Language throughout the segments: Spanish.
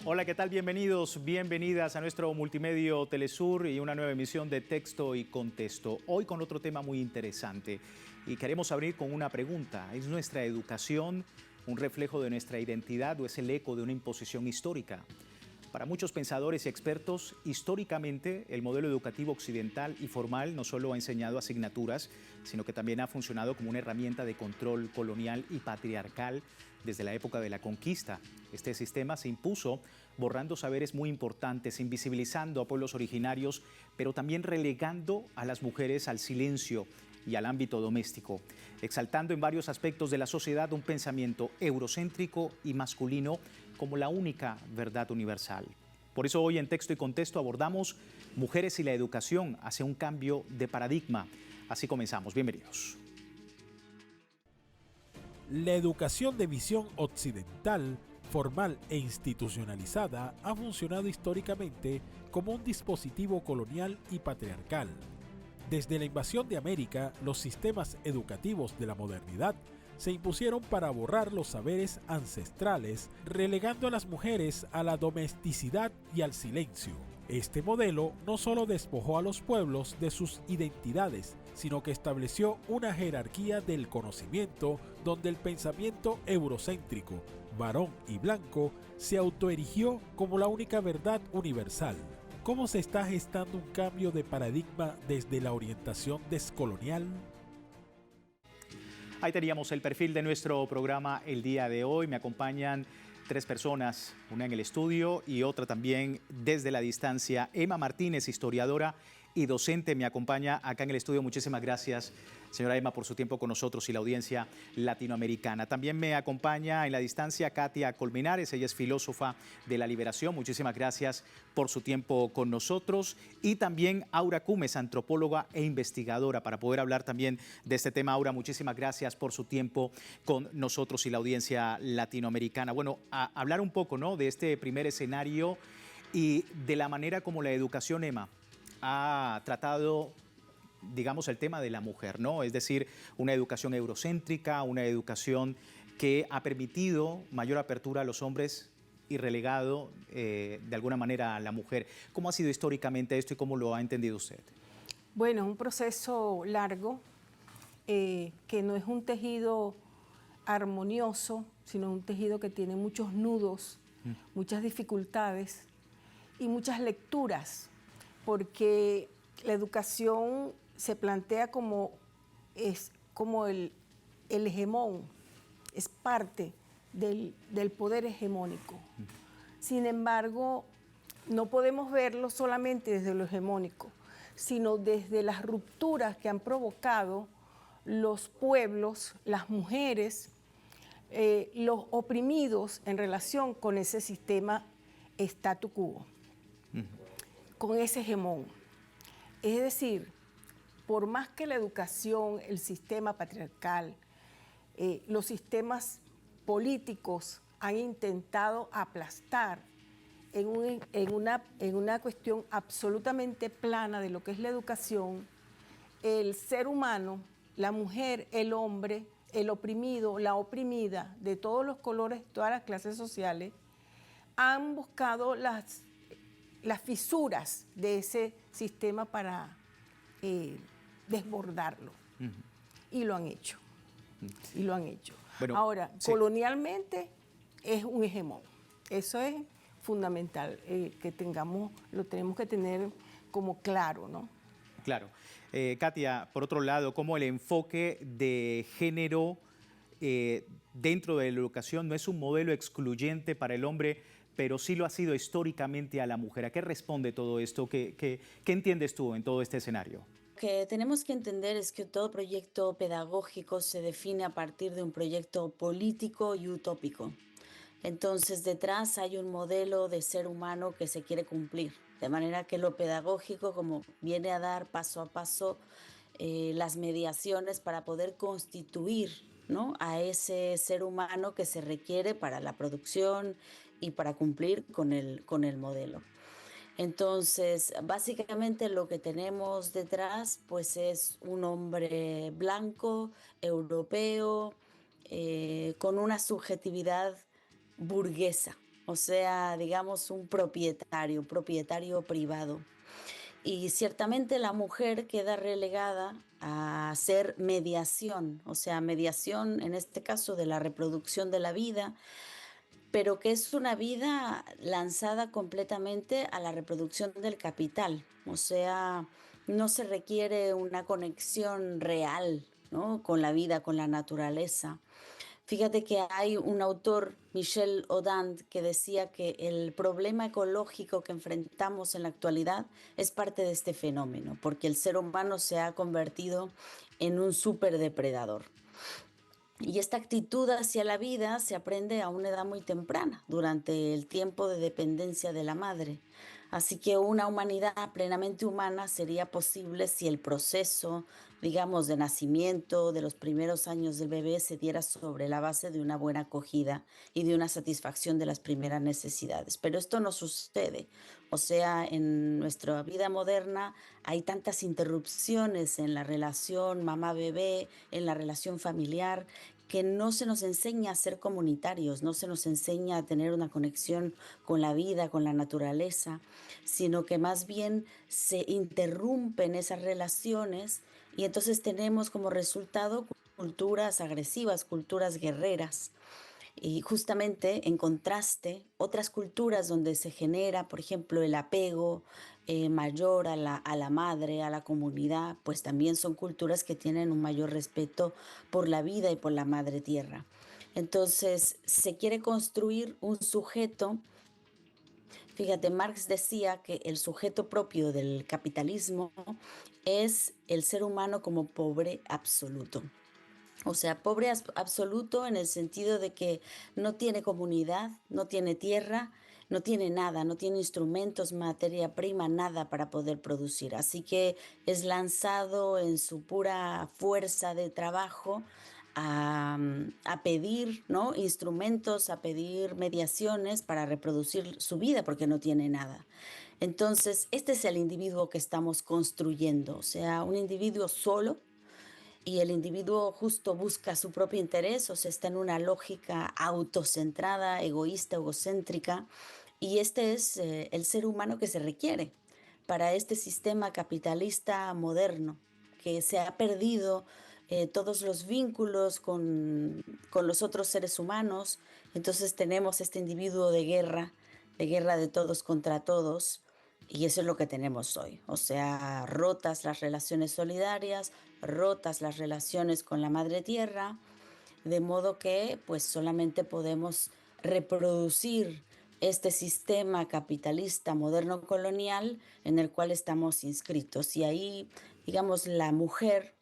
Hola, ¿qué tal? Bienvenidos, bienvenidas a nuestro Multimedio Telesur y una nueva emisión de Texto y Contexto. Hoy con otro tema muy interesante y queremos abrir con una pregunta. ¿Es nuestra educación un reflejo de nuestra identidad o es el eco de una imposición histórica? Para muchos pensadores y expertos, históricamente el modelo educativo occidental y formal no solo ha enseñado asignaturas, sino que también ha funcionado como una herramienta de control colonial y patriarcal desde la época de la conquista. Este sistema se impuso borrando saberes muy importantes, invisibilizando a pueblos originarios, pero también relegando a las mujeres al silencio y al ámbito doméstico, exaltando en varios aspectos de la sociedad un pensamiento eurocéntrico y masculino como la única verdad universal. Por eso hoy en Texto y Contexto abordamos mujeres y la educación hacia un cambio de paradigma. Así comenzamos. Bienvenidos. La educación de visión occidental, formal e institucionalizada, ha funcionado históricamente como un dispositivo colonial y patriarcal. Desde la invasión de América, los sistemas educativos de la modernidad se impusieron para borrar los saberes ancestrales, relegando a las mujeres a la domesticidad y al silencio. Este modelo no solo despojó a los pueblos de sus identidades, sino que estableció una jerarquía del conocimiento donde el pensamiento eurocéntrico, varón y blanco, se autoerigió como la única verdad universal. ¿Cómo se está gestando un cambio de paradigma desde la orientación descolonial? Ahí teníamos el perfil de nuestro programa el día de hoy. Me acompañan tres personas, una en el estudio y otra también desde la distancia. Emma Martínez, historiadora y docente, me acompaña acá en el estudio. Muchísimas gracias, señora Emma, por su tiempo con nosotros y la audiencia latinoamericana. También me acompaña en la distancia Katia Colmenares, ella es filósofa de la liberación. Muchísimas gracias por su tiempo con nosotros. Y también Aura Cumes, antropóloga e investigadora, para poder hablar también de este tema. Aura, muchísimas gracias por su tiempo con nosotros y la audiencia latinoamericana. Bueno, a hablar un poco, ¿no?, de este primer escenario y de la manera como la educación, Emma, ha tratado, digamos, el tema de la mujer, ¿no? Es decir, una educación eurocéntrica, una educación que ha permitido mayor apertura a los hombres y relegado de alguna manera a la mujer. ¿Cómo ha sido históricamente esto y cómo lo ha entendido usted? Bueno, es un proceso largo, que no es un tejido armonioso, sino un tejido que tiene muchos nudos, muchas dificultades y muchas lecturas, porque la educación se plantea como el hegemón, es parte del poder hegemónico. Sin embargo, no podemos verlo solamente desde lo hegemónico, sino desde las rupturas que han provocado los pueblos, las mujeres, los oprimidos en relación con ese sistema statu quo, con ese hegemón. Es decir, por más que la educación, el sistema patriarcal, los sistemas políticos han intentado aplastar en una cuestión absolutamente plana de lo que es la educación, el ser humano, la mujer, el hombre, el oprimido, la oprimida, de todos los colores, todas las clases sociales, han buscado las fisuras de ese sistema para desbordarlo. Y lo han hecho. Y lo han hecho. Bueno, ahora, sí. Colonialmente es un hegemón. Eso es fundamental, lo tenemos que tener como claro, ¿no? Claro. Katia, por otro lado, ¿cómo el enfoque de género dentro de la educación no es un modelo excluyente para el hombre, pero sí lo ha sido históricamente a la mujer? ¿A qué responde todo esto? ¿Qué entiendes tú en todo este escenario? Lo que tenemos que entender es que todo proyecto pedagógico se define a partir de un proyecto político y utópico. Entonces, detrás hay un modelo de ser humano que se quiere cumplir, de manera que lo pedagógico, como viene a dar paso a paso las mediaciones para poder constituir, ¿no?, a ese ser humano que se requiere para la producción y para cumplir con el modelo. Entonces, básicamente lo que tenemos detrás, pues es un hombre blanco, europeo, con una subjetividad burguesa, o sea, digamos un propietario privado. Y ciertamente la mujer queda relegada a hacer mediación, o sea, mediación en este caso de la reproducción de la vida, pero que es una vida lanzada completamente a la reproducción del capital. O sea, no se requiere una conexión real, ¿no?, con la vida, con la naturaleza. Fíjate que hay un autor, Michel Odand, que decía que el problema ecológico que enfrentamos en la actualidad es parte de este fenómeno, porque el ser humano se ha convertido en un superdepredador. Y esta actitud hacia la vida se aprende a una edad muy temprana, durante el tiempo de dependencia de la madre. Así que una humanidad plenamente humana sería posible si el proceso, digamos, de nacimiento, de los primeros años del bebé, se diera sobre la base de una buena acogida y de una satisfacción de las primeras necesidades. Pero esto no sucede. O sea, en nuestra vida moderna hay tantas interrupciones en la relación mamá-bebé, en la relación familiar, que no se nos enseña a ser comunitarios, no se nos enseña a tener una conexión con la vida, con la naturaleza, sino que más bien se interrumpen esas relaciones y entonces tenemos como resultado culturas agresivas, culturas guerreras. Y justamente en contraste, otras culturas donde se genera, por ejemplo, el apego mayor a la madre, a la comunidad, pues también son culturas que tienen un mayor respeto por la vida y por la madre tierra. Entonces, se quiere construir un sujeto. Fíjate, Marx decía que el sujeto propio del capitalismo es el ser humano como pobre absoluto. O sea, pobre absoluto en el sentido de que no tiene comunidad, no tiene tierra, no tiene nada, no tiene instrumentos, materia prima, nada para poder producir. Así que es lanzado en su pura fuerza de trabajo a pedir, ¿no?, instrumentos, a pedir mediaciones para reproducir su vida porque no tiene nada. Entonces, este es el individuo que estamos construyendo, o sea, un individuo solo, y el individuo justo busca su propio interés, o sea, está en una lógica autocentrada, egoísta, egocéntrica, y este es el ser humano que se requiere para este sistema capitalista moderno, que se ha perdido todos los vínculos con los otros seres humanos. Entonces tenemos este individuo de guerra de todos contra todos, y eso es lo que tenemos hoy. O sea, rotas las relaciones solidarias, rotas las relaciones con la madre tierra, de modo que pues solamente podemos reproducir este sistema capitalista moderno colonial en el cual estamos inscritos. Y ahí, digamos, la mujer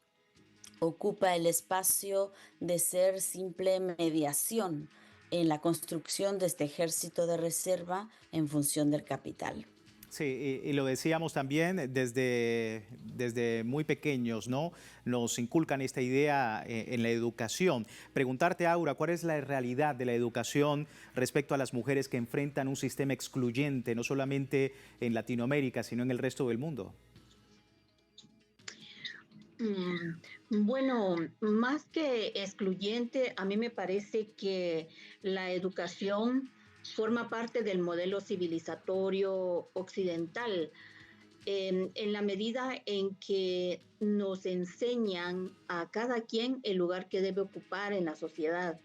ocupa el espacio de ser simple mediación en la construcción de este ejército de reserva en función del capital. Sí, y lo decíamos también desde muy pequeños, ¿no? Nos inculcan esta idea en la educación. Preguntarte, Aura, ¿cuál es la realidad de la educación respecto a las mujeres que enfrentan un sistema excluyente, no solamente en Latinoamérica, sino en el resto del mundo? Bueno, más que excluyente, a mí me parece que la educación forma parte del modelo civilizatorio occidental, en la medida en que nos enseñan a cada quien el lugar que debe ocupar en la sociedad.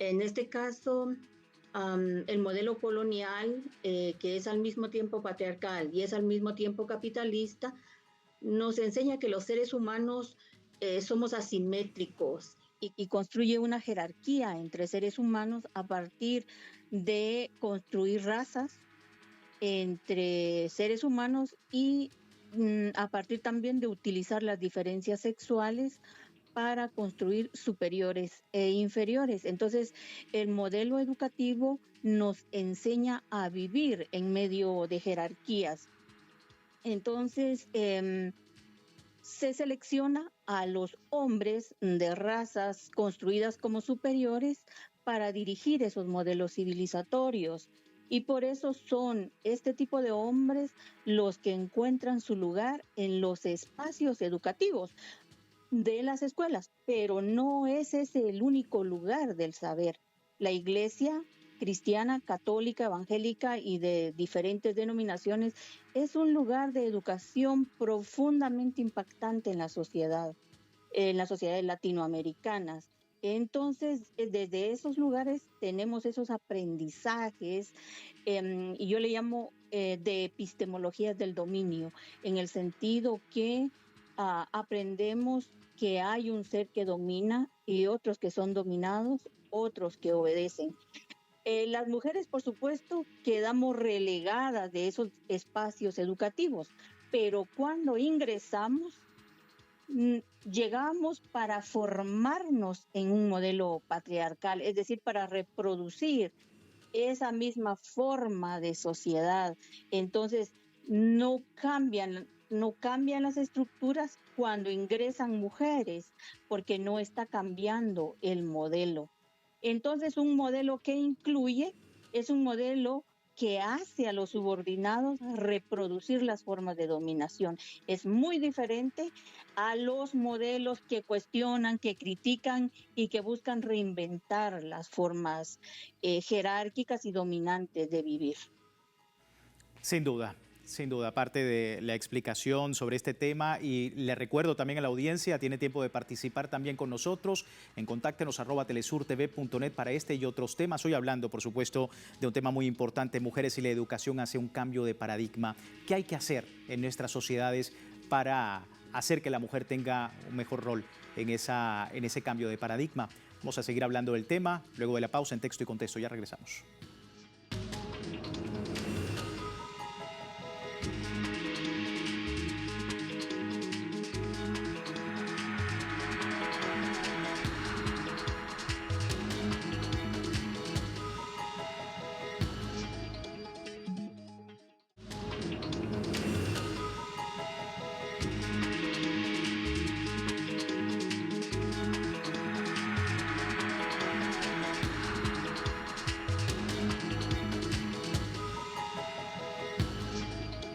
En este caso, el modelo colonial, que es al mismo tiempo patriarcal y es al mismo tiempo capitalista, nos enseña que los seres humanos somos asimétricos y construye una jerarquía entre seres humanos a partir de construir razas entre seres humanos y a partir también de utilizar las diferencias sexuales para construir superiores e inferiores. Entonces, el modelo educativo nos enseña a vivir en medio de jerarquías. Entonces, se selecciona a los hombres de razas construidas como superiores para dirigir esos modelos civilizatorios. Y por eso son este tipo de hombres los que encuentran su lugar en los espacios educativos de las escuelas, pero no es ese el único lugar del saber. La iglesia cristiana, católica, evangélica y de diferentes denominaciones, es un lugar de educación profundamente impactante en las sociedades latinoamericanas. Entonces, desde esos lugares tenemos esos aprendizajes, y yo le llamo de epistemologías del dominio, en el sentido que aprendemos que hay un ser que domina y otros que son dominados, otros que obedecen. Las mujeres, por supuesto, quedamos relegadas de esos espacios educativos, pero cuando ingresamos, llegamos para formarnos en un modelo patriarcal, es decir, para reproducir esa misma forma de sociedad. Entonces, no cambian las estructuras cuando ingresan mujeres, porque no está cambiando el modelo. Entonces, un modelo que incluye es un modelo que hace a los subordinados reproducir las formas de dominación. Es muy diferente a los modelos que cuestionan, que critican y que buscan reinventar las formas jerárquicas y dominantes de vivir. Sin duda. Sin duda, parte de la explicación sobre este tema, y le recuerdo también a la audiencia, tiene tiempo de participar también con nosotros en contáctenos@telesurtv.net para este y otros temas. Hoy hablando, por supuesto, de un tema muy importante, mujeres y la educación hacia un cambio de paradigma. ¿Qué hay que hacer en nuestras sociedades para hacer que la mujer tenga un mejor rol en ese cambio de paradigma? Vamos a seguir hablando del tema luego de la pausa en Texto y Contexto. Ya regresamos.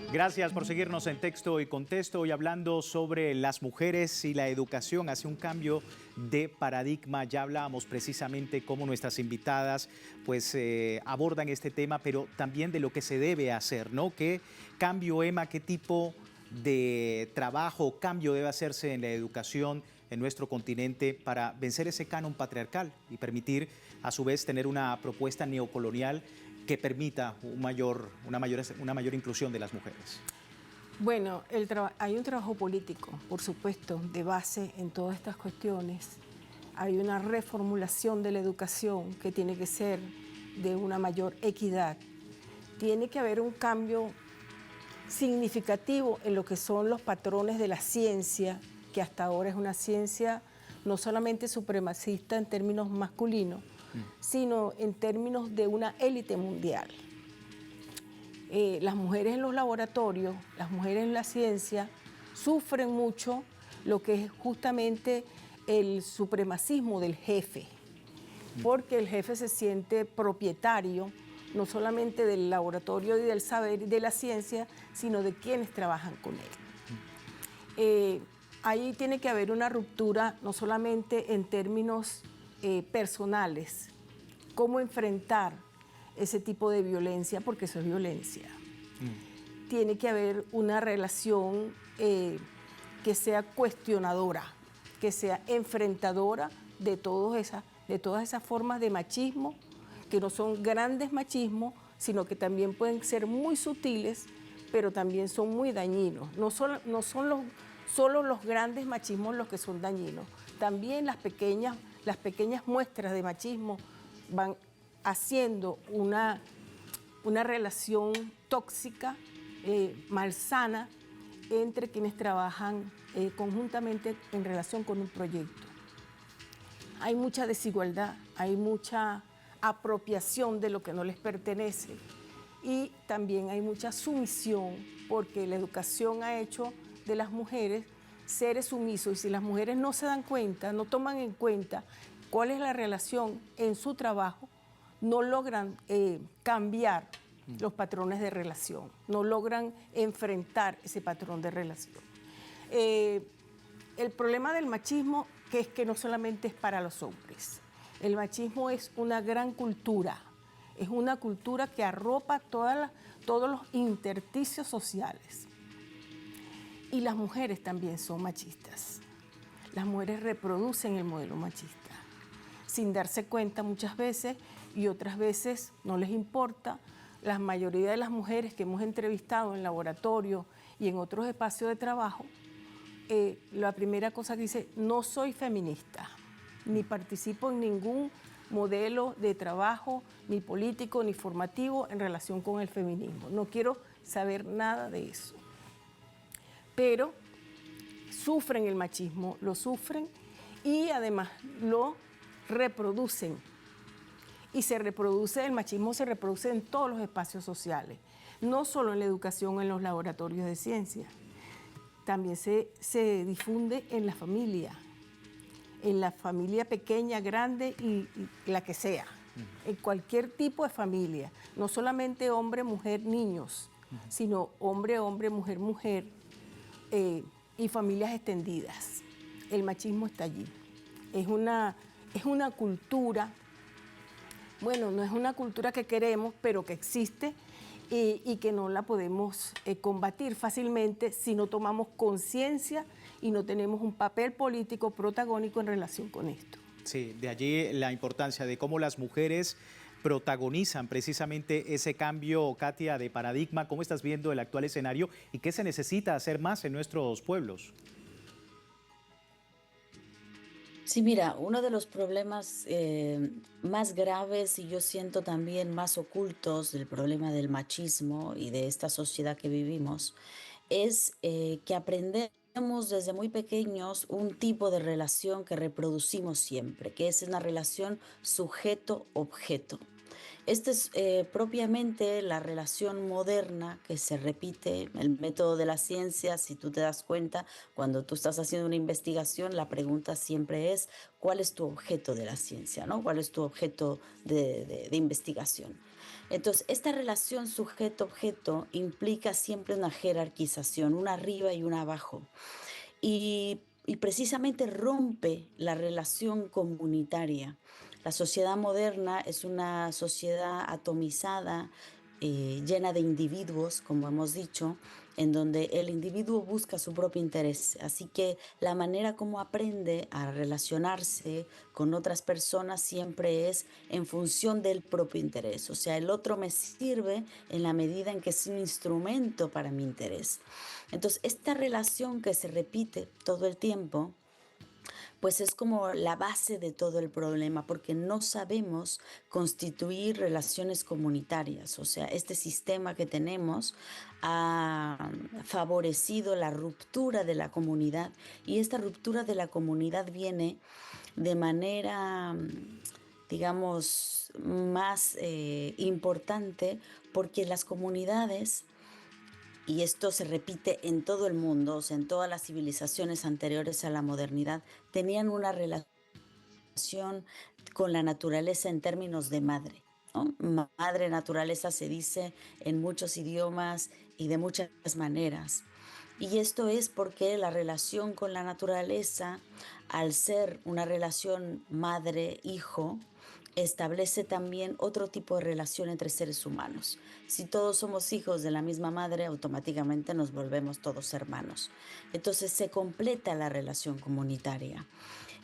Gracias por seguirnos en Texto y Contexto, hoy hablando sobre las mujeres y la educación hacia un cambio de paradigma. Ya hablábamos precisamente cómo nuestras invitadas pues abordan este tema, pero también de lo que se debe hacer, ¿no? ¿Qué cambio, Emma, qué tipo de trabajo, cambio debe hacerse en la educación en nuestro continente para vencer ese canon patriarcal y permitir a su vez tener una propuesta neocolonial que permita una mayor inclusión de las mujeres? Bueno, hay un trabajo político, por supuesto, de base en todas estas cuestiones. Hay una reformulación de la educación que tiene que ser de una mayor equidad. Tiene que haber un cambio significativo en lo que son los patrones de la ciencia, que hasta ahora es una ciencia no solamente supremacista en términos masculinos, sino en términos de una élite mundial. Las mujeres en los laboratorios, las mujeres en la ciencia, sufren mucho lo que es justamente el supremacismo del jefe, porque el jefe se siente propietario no solamente del laboratorio y del saber y de la ciencia, sino de quienes trabajan con él. Ahí tiene que haber una ruptura no solamente en términos personales, cómo enfrentar ese tipo de violencia, porque eso es violencia. Tiene que haber una relación que sea cuestionadora, que sea enfrentadora de todas esas formas de machismo, que no son grandes machismos, sino que también pueden ser muy sutiles, pero también son muy dañinos. No son solo los grandes machismos los que son dañinos, también las pequeñas muestras de machismo van haciendo una relación tóxica, malsana, entre quienes trabajan conjuntamente en relación con un proyecto. Hay mucha desigualdad, hay mucha apropiación de lo que no les pertenece y también hay mucha sumisión, porque la educación ha hecho de las mujeres seres sumisos, y si las mujeres no se dan cuenta, no toman en cuenta cuál es la relación en su trabajo, no logran cambiar los patrones de relación, no logran enfrentar ese patrón de relación. El problema del machismo es que no solamente es para los hombres, el machismo es una gran cultura, Es una cultura que arropa todos los intersticios sociales. Y las mujeres también son machistas. Las mujeres reproducen el modelo machista, sin darse cuenta muchas veces, y otras veces no les importa. La mayoría de las mujeres que hemos entrevistado en laboratorio y en otros espacios de trabajo, la primera cosa que dice: no soy feminista, ni participo en ningún modelo de trabajo, ni político, ni formativo en relación con el feminismo. No quiero saber nada de eso. Pero sufren el machismo, lo sufren y además lo reproducen. Y el machismo se reproduce en todos los espacios sociales, no solo en la educación, en los laboratorios de ciencia. También se difunde en la familia pequeña, grande y la que sea, en cualquier tipo de familia, no solamente hombre, mujer, niños, sino hombre, hombre, mujer, mujer, y familias extendidas. El machismo está allí. Es una cultura, bueno, no es una cultura que queremos, pero que existe y que no la podemos combatir fácilmente si no tomamos conciencia y no tenemos un papel político protagónico en relación con esto. Sí, de allí la importancia de cómo las mujeres protagonizan precisamente ese cambio, Katia, de paradigma. ¿Cómo estás viendo el actual escenario y qué se necesita hacer más en nuestros pueblos? Sí, mira, uno de los problemas más graves y yo siento también más ocultos del problema del machismo y de esta sociedad que vivimos es que aprendemos desde muy pequeños un tipo de relación que reproducimos siempre, que es una relación sujeto-objeto. Esta es propiamente la relación moderna que se repite, el método de la ciencia. Si tú te das cuenta, cuando tú estás haciendo una investigación, la pregunta siempre es: ¿cuál es tu objeto de la ciencia, ¿no? ¿Cuál es tu objeto de investigación? Entonces, esta relación sujeto-objeto implica siempre una jerarquización, una arriba y una abajo. Y precisamente rompe la relación comunitaria. La sociedad moderna es una sociedad atomizada, llena de individuos, como hemos dicho, en donde el individuo busca su propio interés. Así que la manera como aprende a relacionarse con otras personas siempre es en función del propio interés. O sea, el otro me sirve en la medida en que es un instrumento para mi interés. Entonces, esta relación que se repite todo el tiempo, pues es como la base de todo el problema, porque no sabemos constituir relaciones comunitarias. O sea, este sistema que tenemos ha favorecido la ruptura de la comunidad, y esta ruptura de la comunidad viene de manera, digamos, más importante, porque las comunidades, y esto se repite en todo el mundo, o sea, en todas las civilizaciones anteriores a la modernidad, tenían una relación con la naturaleza en términos de madre, ¿no? Madre naturaleza se dice en muchos idiomas y de muchas maneras. Y esto es porque la relación con la naturaleza, al ser una relación madre-hijo, establece también otro tipo de relación entre seres humanos. Si todos somos hijos de la misma madre, automáticamente nos volvemos todos hermanos. Entonces se completa la relación comunitaria.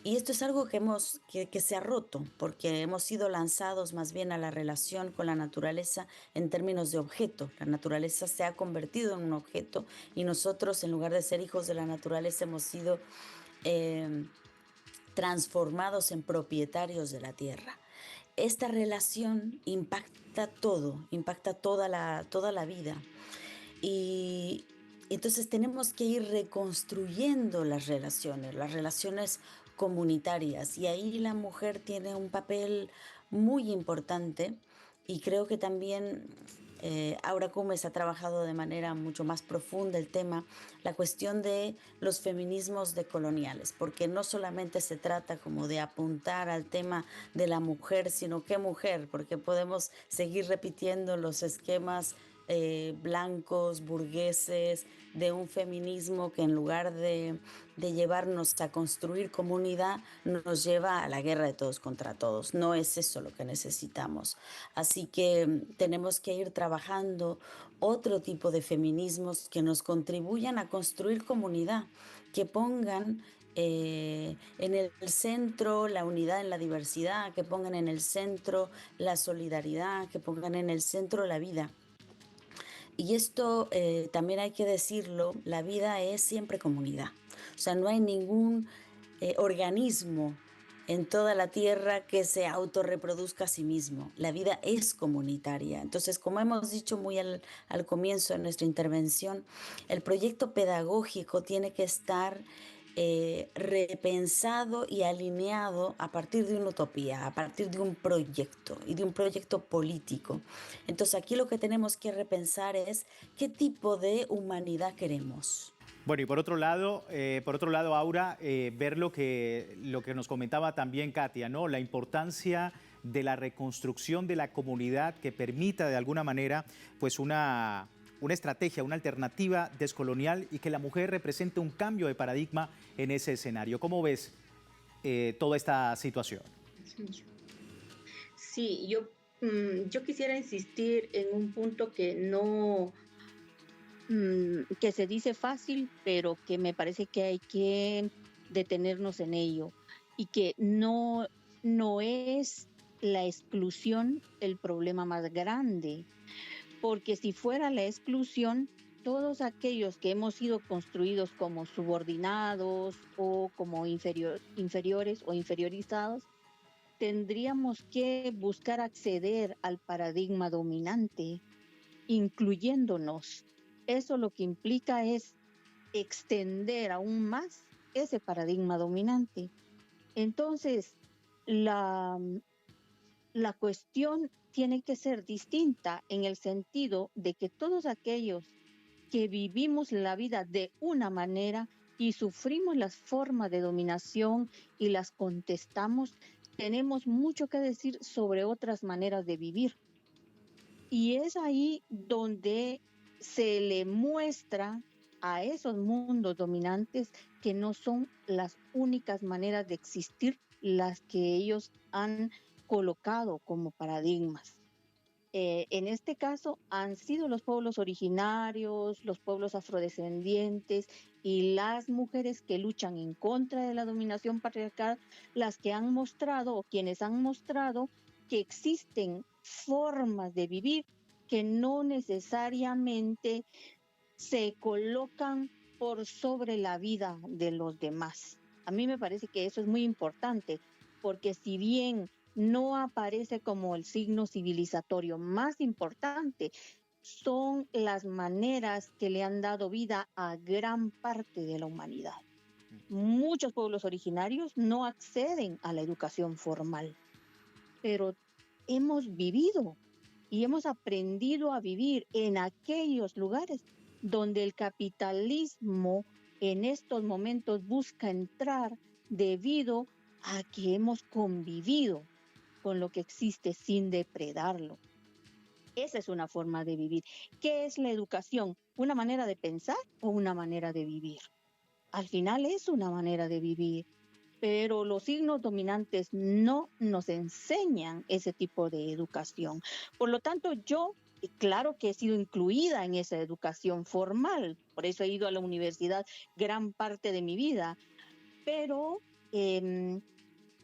Y esto es algo que se ha roto, porque hemos sido lanzados más bien a la relación con la naturaleza en términos de objeto. La naturaleza se ha convertido en un objeto y nosotros, en lugar de ser hijos de la naturaleza, hemos sido transformados en propietarios de la tierra. Esta relación impacta todo, impacta toda la vida. Y entonces tenemos que ir reconstruyendo las relaciones comunitarias. Y ahí la mujer tiene un papel muy importante. Y creo que también Aura Cumes ha trabajado de manera mucho más profunda el tema, la cuestión de los feminismos decoloniales, porque no solamente se trata como de apuntar al tema de la mujer, sino qué mujer, porque podemos seguir repitiendo los esquemas blancos, burgueses, de un feminismo que en lugar de llevarnos a construir comunidad, nos lleva a la guerra de todos contra todos. No es eso lo que necesitamos. Así que tenemos que ir trabajando otro tipo de feminismos que nos contribuyan a construir comunidad, que pongan en el centro la unidad en la diversidad, que pongan en el centro la solidaridad, que pongan en el centro la vida. Y esto también hay que decirlo, la vida es siempre comunidad. O sea, no hay ningún organismo en toda la tierra que se autorreproduzca a sí mismo. La vida es comunitaria. Entonces, como hemos dicho muy al comienzo de nuestra intervención, el proyecto pedagógico tiene que estar repensado y alineado a partir de una utopía, a partir de un proyecto y de un proyecto político. Entonces aquí lo que tenemos que repensar es qué tipo de humanidad queremos. Bueno, y por otro lado, Aura, ver lo que nos comentaba también Katia, ¿no? La importancia de la reconstrucción de la comunidad que permita de alguna manera pues una estrategia, una alternativa descolonial y que la mujer represente un cambio de paradigma en ese escenario. ¿Cómo ves toda esta situación? Sí, yo quisiera insistir en un punto que no, que se dice fácil, pero que me parece que hay que detenernos en ello y que no es la exclusión el problema más grande, porque si fuera la exclusión, todos aquellos que hemos sido construidos como subordinados o como inferiores o inferiorizados, tendríamos que buscar acceder al paradigma dominante, incluyéndonos. Eso lo que implica es extender aún más ese paradigma dominante. Entonces, la cuestión tiene que ser distinta en el sentido de que todos aquellos que vivimos la vida de una manera y sufrimos las formas de dominación y las contestamos, tenemos mucho que decir sobre otras maneras de vivir. Y es ahí donde se le muestra a esos mundos dominantes que no son las únicas maneras de existir las que ellos han colocado como paradigmas. En este caso han sido los pueblos originarios, los pueblos afrodescendientes y las mujeres que luchan en contra de la dominación patriarcal las que han mostrado o quienes han mostrado que existen formas de vivir que no necesariamente se colocan por sobre la vida de los demás. A mí me parece que eso es muy importante, porque si bien no aparece como el signo civilizatorio más importante, son las maneras que le han dado vida a gran parte de la humanidad. Muchos pueblos originarios no acceden a la educación formal, pero hemos vivido y hemos aprendido a vivir en aquellos lugares donde el capitalismo en estos momentos busca entrar debido a que hemos convivido con lo que existe sin depredarlo. Esa es una forma de vivir. ¿Qué es la educación? ¿Una manera de pensar o una manera de vivir? Al final es una manera de vivir, pero los signos dominantes no nos enseñan ese tipo de educación. Por lo tanto, yo, claro que he sido incluida en esa educación formal, por eso he ido a la universidad gran parte de mi vida, pero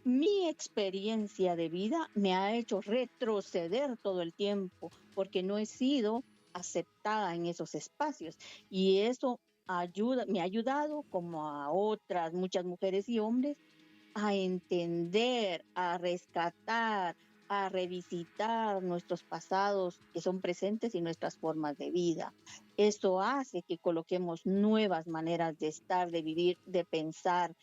mi experiencia de vida me ha hecho retroceder todo el tiempo porque no he sido aceptada en esos espacios y eso me ha ayudado, como a otras muchas mujeres y hombres, a entender, a rescatar, a revisitar nuestros pasados que son presentes y nuestras formas de vida. Esto hace que coloquemos nuevas maneras de estar, de vivir, de pensar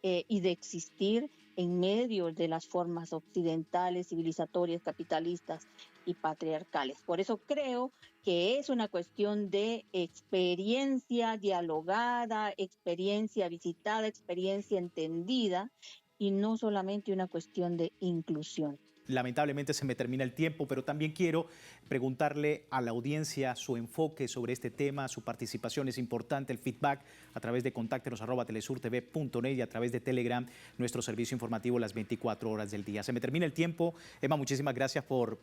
y de existir en medio de las formas occidentales, civilizatorias, capitalistas y patriarcales. Por eso creo que es una cuestión de experiencia dialogada, experiencia visitada, experiencia entendida y no solamente una cuestión de inclusión. lamentablemente se me termina el tiempo, pero también quiero preguntarle a la audiencia su enfoque sobre este tema. Su participación es importante, el feedback a través de contáctenos@telesurtv.net y a través de Telegram, nuestro servicio informativo las 24 horas del día. Se me termina el tiempo. Emma, muchísimas gracias por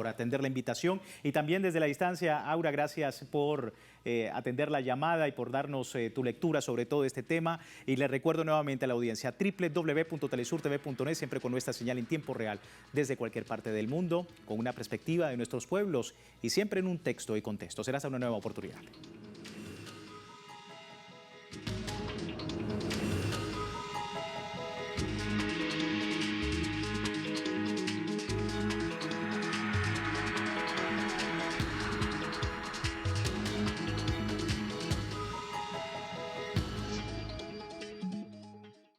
atender la invitación, y también desde la distancia, Aura, gracias por atender la llamada y por darnos tu lectura sobre todo este tema. Y les recuerdo nuevamente a la audiencia, www.telesurtv.net, siempre con nuestra señal en tiempo real desde cualquier parte del mundo, con una perspectiva de nuestros pueblos y siempre en un texto y contexto. Será hasta una nueva oportunidad.